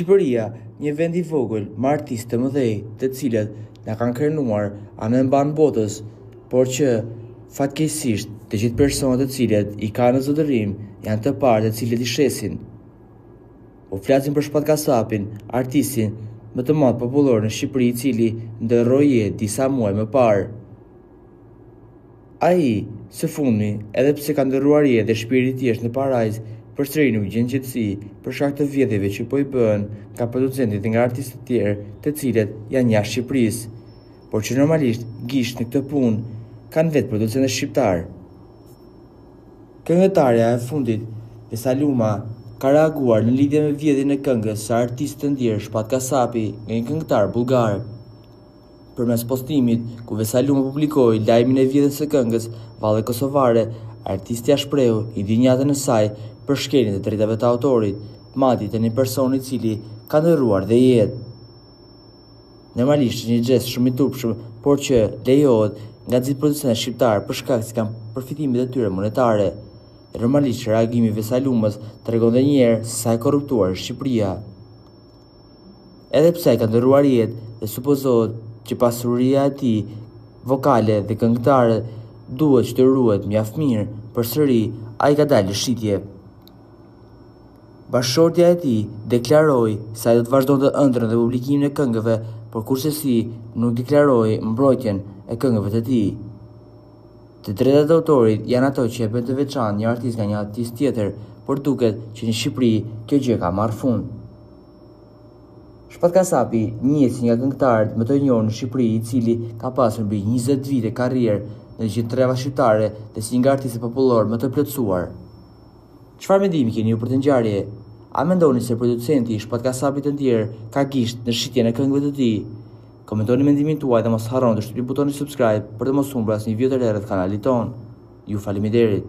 Shqipëria, një vend i vogël me artistë të mëdhej, të cilët na kanë krenuar anë mban botës, por që fatkeqësisht të gjithë personat të cilët i kanë në zotërim janë të parë të cilët i shesin. Po flasim për Shpat Kasapin, artistin më të madh popullor në Shqipëri, i cili ndërroi jetë disa muaj më parë. Ai, së fundmi, edhe pse ka ndërruar jetë dhe shpirti i tij është në parajs, përsëri nuk gjen qetësi për shkak të vjedhjeve që po i bëhen nga producentët dhe nga artistët të tjerë, të cilët janë jashtë Shqipërisë, por që normalisht gisht në këtë punë kanë vetë producentë shqiptar. Këngëtarja e fundit, Vesaluma, ka reaguar në lidhje me vjedhjen e këngës së artistit të ndjer Shpat Kasapi nga një këngëtar bullgar. Përmes postimit ku Vesaluma publikoi lajmin e vjedhjes së këngës Valle Kosovare, artistja shprehu indignaten e saj për shkeljen e drejtave të autorit, madje të një personi i cili ka ndërruar dhe jetë. Normalisht është një gjest shumë i turpshëm, por që lejohet nga gjithë producentët shqiptar për shkak se kanë përfitimet e tyre monetare. Normalisht reagimi i Vesalumës tregon edhe një herë se sa e korruptuar është Shqipëria. Edhe pse ka ndërruar jetë dhe supozohet që pasuria e tij vokale dhe këngëtare duhet që të ruhet mjaft mirë, përsëri ai ka dalë në shitje. Bashkëshortja e tij deklaroi se ai do të vazhdonte ëndrrën dhe publikimin e këngëve, por kurse nuk deklaroi mbrojtjen e këngëve të tij. Të drejtat e autorit janë ato që e bën të veçantë një artist nga një artist tjetër, por duket që në Shqipëri kjo gjë ka marrë fund. Shpat Kasapi njihet si nga këngëtarët më të njohur në Shqipëri, i cili ka pasur mbi 20 vite karrierë në gjithë treva shqiptare dhe si nga artistët popullor më të plotësuar. Çfarë mendimi keni ju për të ngjarje? A mendoni se producenti i Shpat Kasapit të ndjer ka gisht në shitjen e këngëve të tij? Komentoni mendimin tuaj dhe mos harroni të shtypni butonin subscribe për të mos humbur asnjë video të re rreth kanalit ton. Ju faleminderit.